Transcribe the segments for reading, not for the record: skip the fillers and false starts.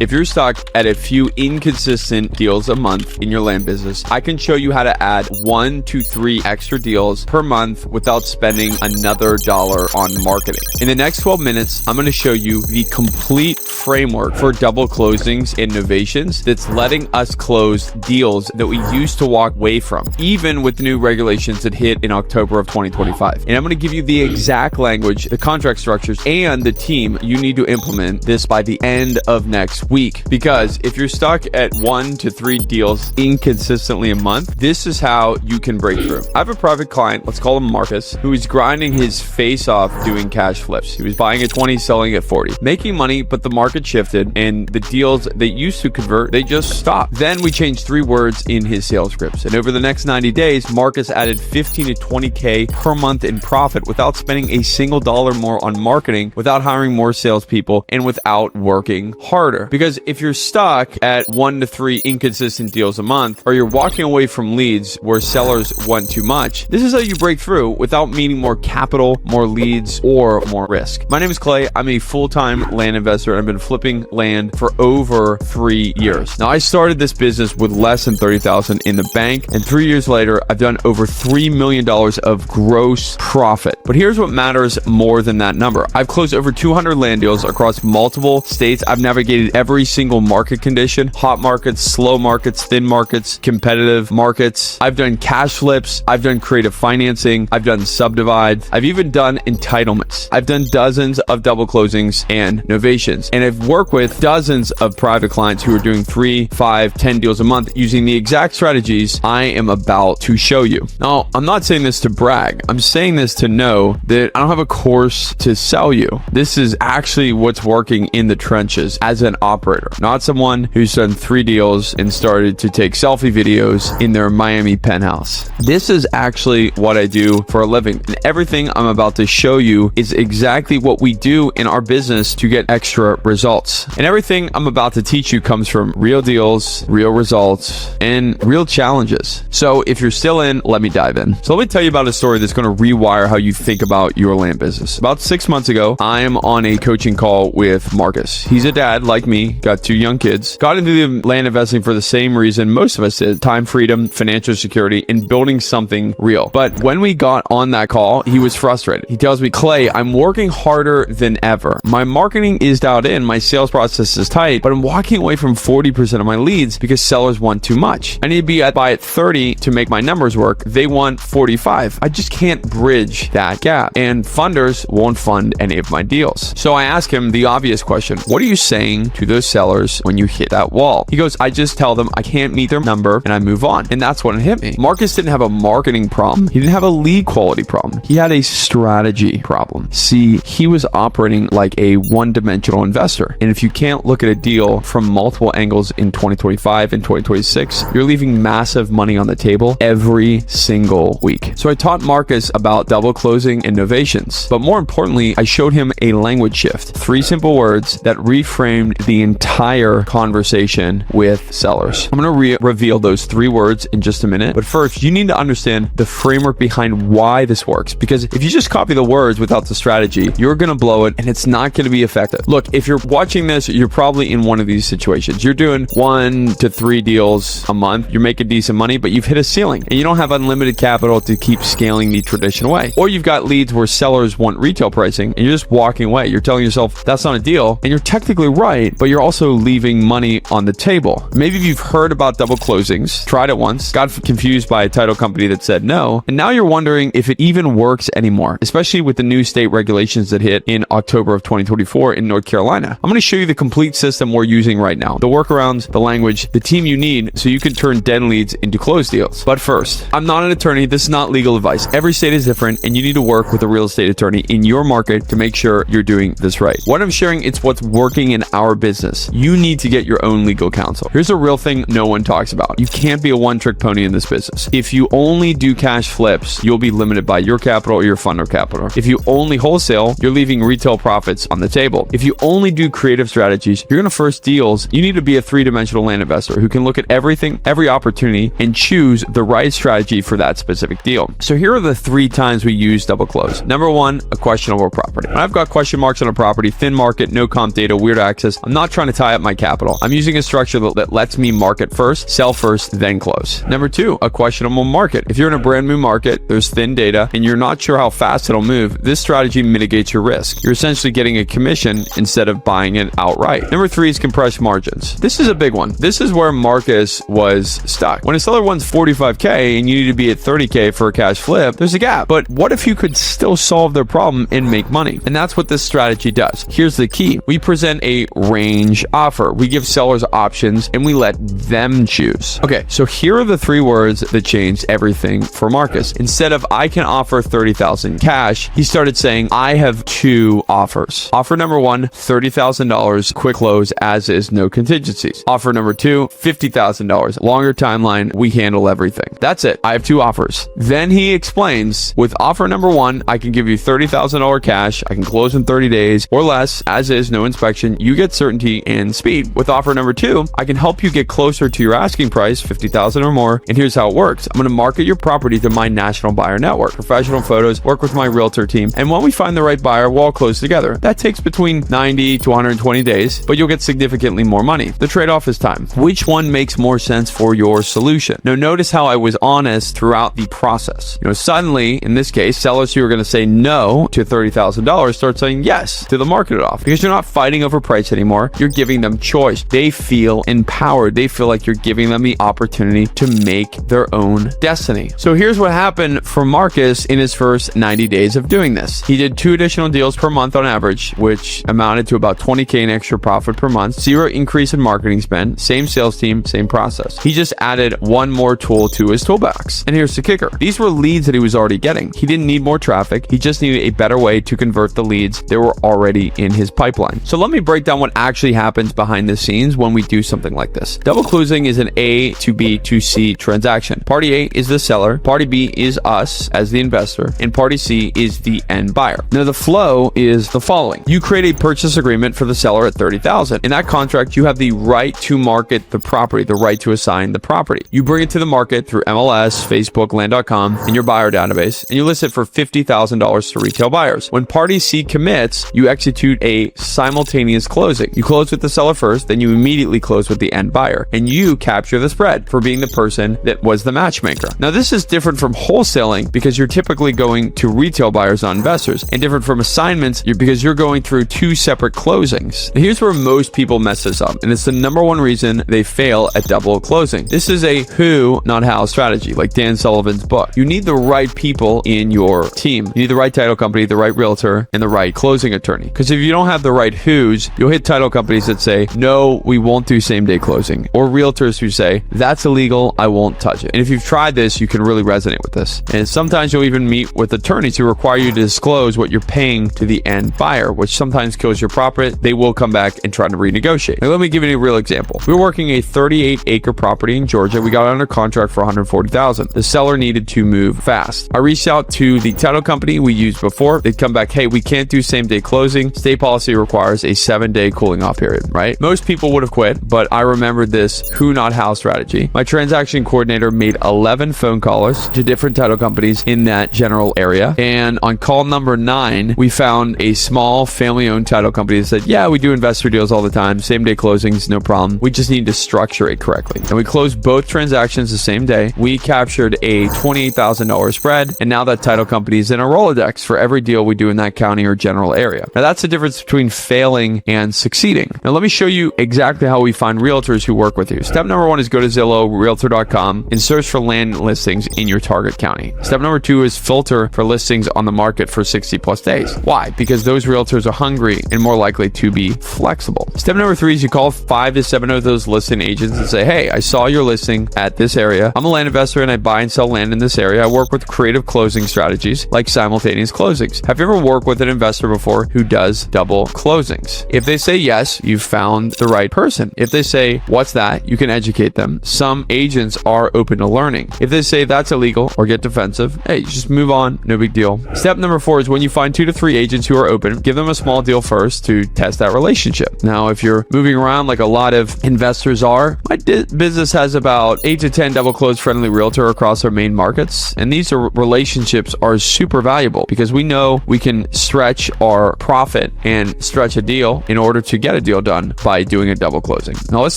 If you're stuck at a few inconsistent deals a month in your land business, I can show you how to add 1 to 3 extra deals per month without spending another dollar on marketing. In the next 12 minutes, I'm going to show you the complete framework for double closings and novations that's letting us close deals that we used to walk away from, even with the new regulations that hit in October of 2025. And I'm going to give you the exact language, the contract structures, and the team you need to implement this by the end of next week. Because if you're stuck at 1 to 3 deals inconsistently a month, this is how you can break through. I have a private client, let's call him Marcus, who is grinding his face off doing cash flips. He was buying at 20, selling at 40, making money, but the market shifted and the deals that used to convert, they just stopped. Then we changed 3 words in his sales scripts. And over the next 90 days, Marcus added 15 to 20K per month in profit without spending a single dollar more on marketing, without hiring more salespeople, and without working harder. Because if you're stuck at 1 to 3 inconsistent deals a month, or you're walking away from leads where sellers want too much, this is how you break through without meeting more capital, more leads, or more risk. My name is Clay. I'm a full-time land investor, and I've been flipping land for over 3 years. Now, I started this business with less than $30,000 in the bank, and 3 years later, I've done over $3 million of gross profit. But here's what matters more than that number. I've closed over 200 land deals across multiple states. I've navigated every single market condition: hot markets, slow markets, thin markets, competitive markets. I've done cash flips. I've done creative financing. I've done subdivides. I've even done entitlements. I've done dozens of double closings and novations. And I've worked with dozens of private clients who are doing 3, 5, 10 deals a month using the exact strategies I am about to show you. Now, I'm not saying this to brag. I'm saying this to know that I don't have a course to sell you. This is actually what's working in the trenches as an operator, not someone who's done 3 deals and started to take selfie videos in their Miami penthouse. This is actually what I do for a living. And everything I'm about to show you is exactly what we do in our business to get extra results. And everything I'm about to teach you comes from real deals, real results, and real challenges. So if you're still in, let me dive in. So let me tell you about a story that's going to rewire how you think about your land business. About 6 months ago, I am on a coaching call with Marcus. He's a dad like me, got 2 young kids, got into the land investing for the same reason most of us did: time freedom, financial security, and building something real. But when we got on that call, he was frustrated. He tells me, Clay, I'm working harder than ever. My marketing is dialed in, my sales process is tight, but I'm walking away from 40% of my leads because sellers want too much. I need to be at 30 to make my numbers work. They want 45. I just can't bridge that gap. And funders won't fund any of my deals. So I ask him the obvious question: what are you saying to those sellers when you hit that wall? He goes, I just tell them I can't meet their number and I move on. And that's when it hit me. Marcus didn't have a marketing problem. He didn't have a lead quality problem. He had a strategy problem. See, he was operating like a one-dimensional investor. And if you can't look at a deal from multiple angles in 2025 and 2026, you're leaving massive money on the table every single week. So I taught Marcus about double closing and novations. But more importantly, I showed him a language shift. 3 simple words that reframed the entire conversation with sellers. I'm going to reveal those 3 words in just a minute. But first, you need to understand the framework behind why this works. Because if you just copy the words without the strategy, you're going to blow it and it's not going to be effective. Look, if you're watching this, you're probably in one of these situations. You're doing 1 to 3 deals a month. You're making decent money, but you've hit a ceiling and you don't have unlimited capital to keep scaling the traditional way. Or you've got leads where sellers want retail pricing and you're just walking away. You're telling yourself that's not a deal, and you're technically right, but you're also leaving money on the table. Maybe you've heard about double closings, tried it once, got confused by a title company that said no, and now you're wondering if it even works anymore, especially with the new state regulations that hit in October of 2024 in North Carolina. I'm going to show you the complete system we're using right now, the workarounds, the language, the team you need so you can turn dead leads into closed deals. But first, I'm not an attorney. This is not legal advice. Every state is different, and you need to work with a real estate attorney in your market to make sure you're doing this right. What I'm sharing, it's what's working in our business. You need to get your own legal counsel. Here's a real thing no one talks about. You can't be a one-trick pony in this business. If you only do cash flips, you'll be limited by your capital or your funder capital. If you only wholesale, you're leaving retail profits on the table. If you only do creative strategies, you're going to first deals. You need to be a 3-dimensional land investor who can look at everything, every opportunity, and choose the right strategy for that specific deal. So here are the 3 times we use double close. Number 1, a questionable property. When I've got question marks on a property, thin market, no comp data, weird access, I'm not not trying to tie up my capital. I'm using a structure that lets me market first, sell first, then close. Number 2, a questionable market. If you're in a brand new market, there's thin data, and you're not sure how fast it'll move, this strategy mitigates your risk. You're essentially getting a commission instead of buying it outright. Number 3 is compressed margins. This is a big one. This is where Marcus was stuck. When a seller wants $45K and you need to be at $30K for a cash flip, there's a gap. But what if you could still solve their problem and make money? And that's what this strategy does. Here's the key. We present a range offer. We give sellers options and we let them choose. Okay, so here are the 3 words that changed everything for Marcus. Instead of I can offer $30,000 cash, he started saying I have 2 offers. Offer number 1, $30,000 quick close as is, no contingencies. Offer number 2, $50,000 longer timeline, we handle everything. That's it. I have 2 offers. Then he explains, with offer number 1, I can give you $30,000 cash, I can close in 30 days or less, as is, no inspection, you get certainty and speed. With offer number 2, I can help you get closer to your asking price, $50,000 or more, and here's how it works. I'm going to market your property to my national buyer network, professional photos, work with my realtor team, and when we find the right buyer, we'll all close together. That takes between 90 to 120 days, but you'll get significantly more money. The trade-off is time. Which one makes more sense for your solution? Now, notice how I was honest throughout the process. Suddenly, in this case, sellers who are going to say no to $30,000 start saying yes to the market off, because you're not fighting over price anymore. You're giving them choice. They feel empowered. They feel like you're giving them the opportunity to make their own destiny. So here's what happened for Marcus in his first 90 days of doing this. He did 2 additional deals per month on average, which amounted to about $20K in extra profit per month, 0 increase in marketing spend, same sales team, same process. He just added 1 more tool to his toolbox. And here's the kicker. These were leads that he was already getting. He didn't need more traffic. He just needed a better way to convert the leads that were already in his pipeline. So let me break down what actually happens behind the scenes when we do something like this. Double closing is an A to B to C transaction. Party A is the seller, party B is us as the investor, and party C is the end buyer. Now the flow is the following. You create a purchase agreement for the seller at $30,000. In that contract, you have the right to market the property, the right to assign the property. You bring it to the market through MLS, Facebook, land.com, and your buyer database, and you list it for $50,000 to retail buyers. When party C commits, you execute a simultaneous closing. You close with the seller first, then you immediately close with the end buyer, and you capture the spread for being the person that was the matchmaker. Now, this is different from wholesaling because you're typically going to retail buyers, not investors, and different from assignments because you're going through 2 separate closings. Now, here's where most people mess this up, and it's the number 1 reason they fail at double closing. This is a who, not how strategy, like Dan Sullivan's book. You need the right people in your team. You need the right title company, the right realtor, and the right closing attorney. Because if you don't have the right who's, you'll hit title companies that say, no, we won't do same-day closing, or realtors who say, that's illegal, I won't touch it. And if you've tried this, you can really resonate with this. And sometimes you'll even meet with attorneys who require you to disclose what you're paying to the end buyer, which sometimes kills your profit. They will come back and try to renegotiate. Now, let me give you a real example. We were working a 38-acre property in Georgia. We got under contract for $140,000. The seller needed to move fast. I reached out to the title company we used before. They'd come back, hey, we can't do same-day closing. State policy requires a 7-day cooling off period, right? Most people would have quit, but I remembered this who, not how strategy. My transaction coordinator made 11 phone calls to different title companies in that general area. And on call number 9, we found a small family-owned title company that said, yeah, we do investor deals all the time. Same-day closings, no problem. We just need to structure it correctly. And we closed both transactions the same day. We captured a $28,000 spread, and now that title company is in a Rolodex for every deal we do in that county or general area. Now, that's the difference between failing and succeeding. Now, let me show you exactly how we find realtors who work with you. Step number 1 is go to Zillow, Realtor.com, and search for land listings in your target county. Step number 2 is filter for listings on the market for 60 plus days. Why? Because those realtors are hungry and more likely to be flexible. Step number 3 is you call 5 to 7 of those listing agents and say, hey, I saw your listing at this area. I'm a land investor and I buy and sell land in this area. I work with creative closing strategies like simultaneous closings. Have you ever worked with an investor before who does double closings? If they say yes, you've found the right person. If they say, what's that? You can educate them. Some agents are open to learning. If they say that's illegal or get defensive, hey, just move on. No big deal. Step number 4 is when you find 2 to 3 agents who are open, give them a small deal first to test that relationship. Now, if you're moving around like a lot of investors are, my business has about 8 to 10 double close friendly realtor across our main markets. And these relationships are super valuable because we know we can stretch our profit and stretch a deal in order to get a deal done by doing a double closing. Now let's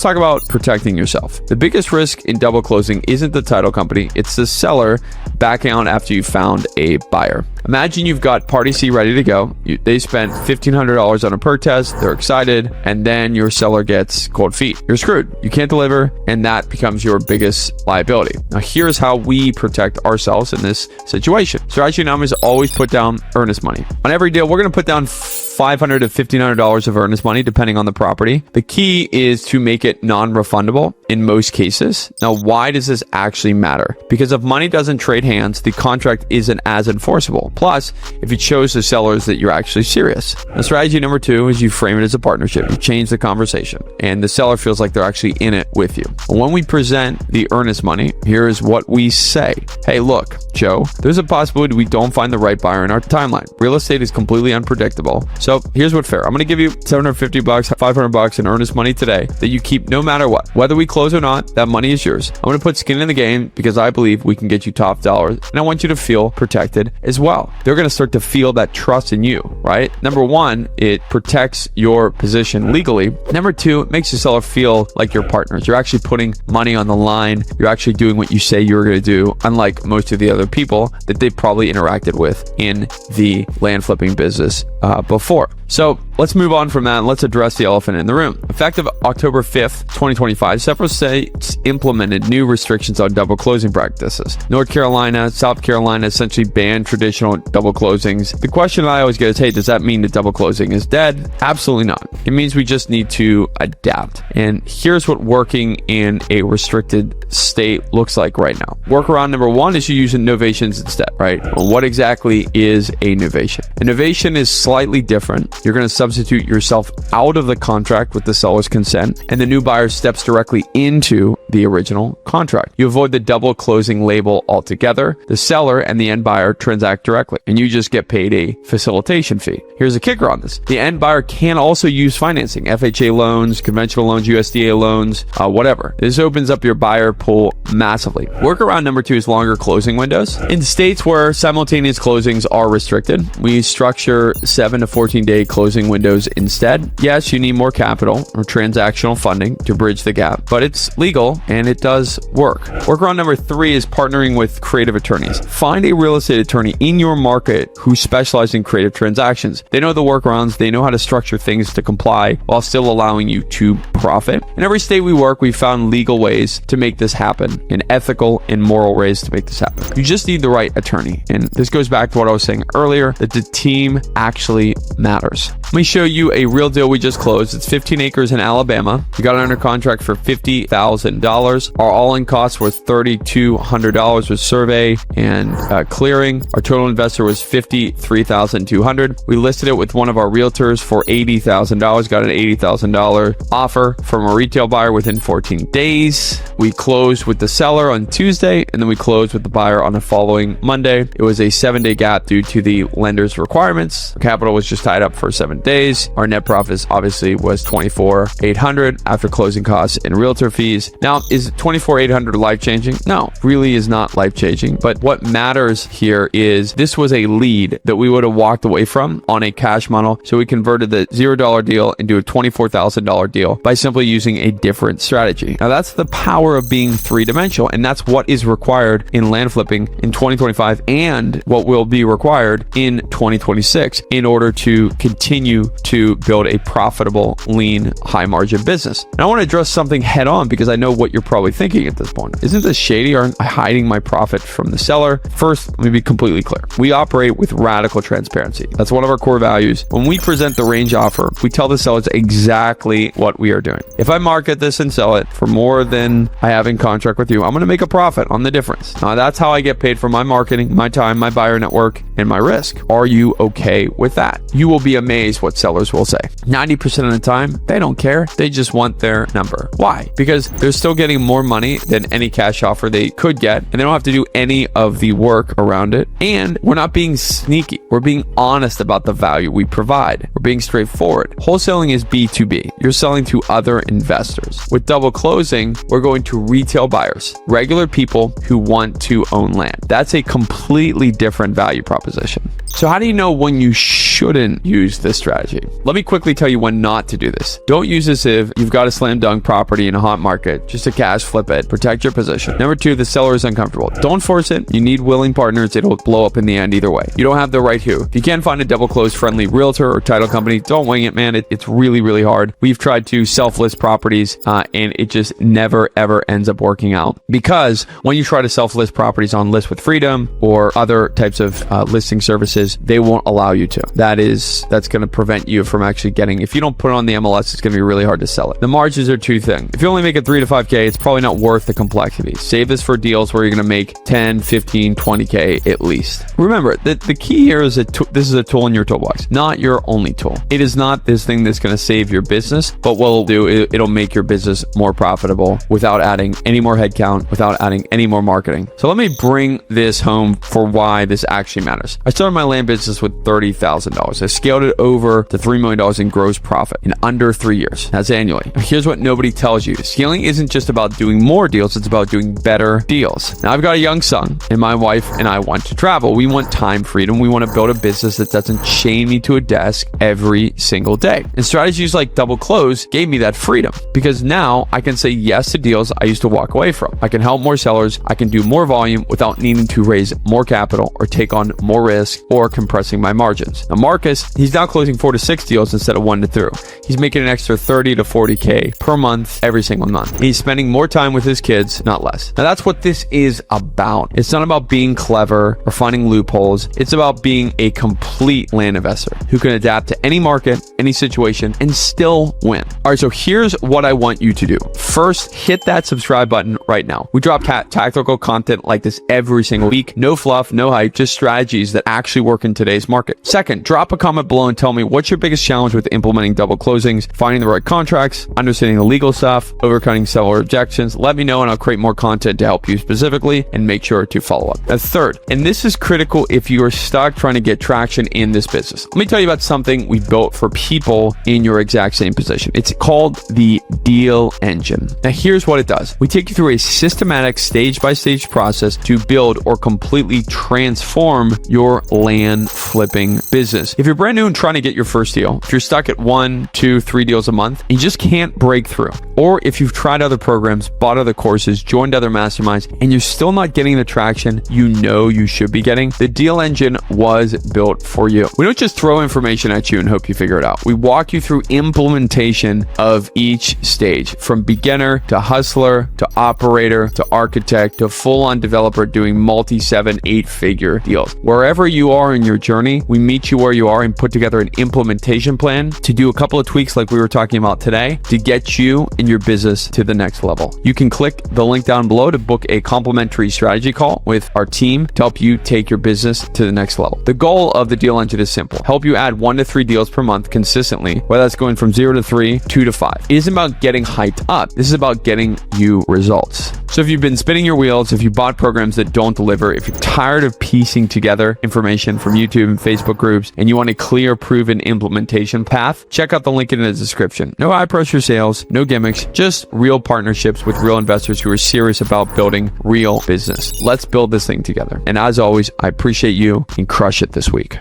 talk about protecting yourself. The biggest risk in double closing isn't the title company, it's the seller backing out after you found a buyer. Imagine you've got party C ready to go. They spent $1,500 on a perk test, they're excited, and then your seller gets cold feet. You're screwed. You can't deliver, and that becomes your biggest liability. Now here's how we protect ourselves in this situation. Strategy number is always put down earnest money. On every deal, we're going to put down $500 to $1,500 of earnest money, depending on the property. The key is to make it non-refundable in most cases. Now, why does this actually matter? Because if money doesn't trade hands, the contract isn't as enforceable. Plus, if it shows the sellers that you're actually serious. Now, strategy number 2 is you frame it as a partnership. You change the conversation, and the seller feels like they're actually in it with you. When we present the earnest money, here is what we say. Hey, look, Joe, there's a possibility we don't find the right buyer in our timeline. Real estate is completely unpredictable. So here's what's fair. I'm going to give you $750, $500 in earnest money today that you keep no matter what. Whether we close or not, that money is yours. I'm going to put skin in the game because I believe we can get you top dollars, and I want you to feel protected as well. They're going to start to feel that trust in you, right? Number 1, it protects your position legally. Number 2, it makes the seller feel like you're partners. You're actually putting money on the line. You're actually doing what you say you're going to do, unlike most of the other people that they've probably interacted with in the land flipping business before. So let's move on from that and let's address the elephant in the room. Effective October 5th, 2025, several states implemented new restrictions on double closing practices. North Carolina, South Carolina essentially banned traditional double closings. The question I always get is, hey, does that mean that double closing is dead? Absolutely not. It means we just need to adapt. And here's what working in a restricted state looks like right now. Workaround number 1 is you use novations instead, right? Well, what exactly is a novation? A novation is slightly different. You're going to substitute yourself out of the contract with the seller's consent, and the new buyer steps directly into the original contract. You avoid the double closing label altogether. The seller and the end buyer transact directly, and you just get paid a facilitation fee. Here's a kicker on this. The end buyer can also use financing, FHA loans, conventional loans, USDA loans, whatever. This opens up your buyer pool massively. Workaround number 2 is longer closing windows. In states where simultaneous closings are restricted, we structure 7 to 14-day closing windows instead. Yes, you need more capital or transactional funding to bridge the gap, but it's legal and it does work. Workaround number 3 is partnering with creative attorneys. Find a real estate attorney in your market who specializes in creative transactions. They know the workarounds, they know how to structure things to comply while still allowing you to profit. In every state we work, we found legal ways to make this happen and ethical and moral ways to make this happen. You just need the right attorney. And this goes back to what I was saying earlier, that the team actually matters. Let me show you a real deal we just closed. It's 15 acres in Alabama. We got it under contract for $50,000. Our all-in costs were $3,200 with survey and clearing. Our total investor was $53,200. We listed it with one of our realtors for $80,000. Got an $80,000 offer from a retail buyer within 14 days. We closed with the seller on Tuesday, and then we closed with the buyer on the following Monday. It was a 7-day gap due to the lender's requirements. Capital was just tied up for 7 days. Our net profit obviously was $24,800 after closing costs and realtor fees. Now, is $24,800 life-changing? No, really is not life-changing. But what matters here is this was a lead that we would have walked away from on a cash model. So we converted the $0 deal into a $24,000 deal by simply using a different strategy. Now, that's the power of being three-dimensional, and that's what is required in land flipping in 2025 and what will be required in 2026 in order to continue to build a profitable, lean, high-margin business. And I want to address something head-on because I know what you're probably thinking at this point. Isn't this shady? Aren't I hiding my profit from the seller? First, let me be completely clear. We operate with radical transparency. That's one of our core values. When we present the range offer, we tell the sellers exactly what we are doing. If I market this and sell it for more than I have in contract with you, I'm going to make a profit on the difference. Now, that's how I get paid for my marketing, my time, my buyer network, and my risk. Are you okay with that? You will be amazed what sellers will say. 90% of the time, they don't care. They just want their number. Why? Because they're still getting more money than any cash offer they could get, and they don't have to do any of the work around it. And we're not being sneaky. We're being honest about the value we provide. We're being straightforward. Wholesaling is B2B. You're selling to other investors. With double closing, we're going to retail buyers, regular people who want to own land. That's a completely different value proposition. So how do you know when you shouldn't use this strategy? Let me quickly tell you when not to do this. Don't use this if you've got a slam dunk property in a hot market, just to cash flip it. Protect your position. Number 2, the seller is uncomfortable. Don't force it. You need willing partners. It'll blow up in the end either way. You don't have the right who. If you can't find a double close friendly realtor or title company, don't wing it, man. It's really, really hard. We've tried to self-list properties and it just never, ever ends up working out. Because when you try to self-list properties on List with Freedom or other types of listing services, they won't allow you to. That's going to prevent you from actually getting, if you don't put it on the MLS, it's going to be really hard to sell it. The margins are 2 things. If you only make it 3 to 5K, it's probably not worth the complexity. Save this for deals where you're going to make 10, 15, 20K at least. Remember, the key here is that this is a tool in your toolbox, not your only tool. It is not this thing that's going to save your business, but what it'll do, it'll make your business more profitable without adding any more headcount, without adding any more marketing. So let me bring this home for why this actually matters. I started my land business with $30,000. I scaled it over to $3 million in gross profit in under 3 years. That's annually. Here's what nobody tells you. Scaling isn't just about doing more deals, it's about doing better deals. Now I've got a young son and my wife and I want to travel. We want time freedom. We want to build a business that doesn't chain me to a desk every single day. And strategies like double close gave me that freedom because now I can say yes to deals I used to walk away from. I can help more sellers. I can do more volume without needing to raise more capital or take on more risk or compressing my margins. Now Marcus, he's now closing 4 to 6 deals instead of 1 to 2. He's making an extra 30 to 40K per month every single month. He's spending more time with his kids, not less. Now that's what this is about. It's not about being clever or finding loopholes. It's about being a complete land investor who can adapt to any market, any situation, and still win. All right, so here's what I want you to do. First, hit that subscribe button right now. We drop tactical content like this every single week. No fluff, no hype, just strategies that actually work in today's market. Second, drop a comment below and tell me what's your biggest challenge with implementing double closings, finding the right contracts, understanding the legal stuff, overcoming seller objections. Let me know and I'll create more content to help you specifically and make sure to follow up. And third, and this is critical if you are stuck trying to get traction in this business. Let me tell you about something we built for people in your exact same position. It's called the Deal Engine. Now here's what it does. We take you through a systematic stage-by-stage process to build or completely transform your land flipping business. If you're brand new and trying to get your first deal, if you're stuck at 1, 2, 3 deals a month, and you just can't break through, or if you've tried other programs, bought other courses, joined other masterminds, and you're still not getting the traction you know you should be getting, the Deal Engine was built for you. We don't just throw information at you and hope you figure it out. We walk you through implementation of each stage, from beginner to hustler to operator to architect to full-on developer doing multi 7, 8-figure deals. Wherever you are in your journey, we meet you where you are and put together an implementation plan to do a couple of tweaks like we were talking about today to get you and your business to the next level. You can click the link down below to book a complimentary strategy call with our team to help you take your business to the next level. The goal of the Deal Engine is simple. Help you add 1 to 3 deals per month consistently, whether that's going from 0 to 3, 2 to 5. It isn't about getting hyped up. This is about getting you results. So if you've been spinning your wheels, if you bought programs that don't deliver, if you're tired of piecing together information from YouTube and Facebook groups, and you want a clear, proven implementation path, check out the link in the description. No high pressure sales, no gimmicks, just real partnerships with real investors who are serious about building real business. Let's build this thing together. And as always, I appreciate you and crush it this week.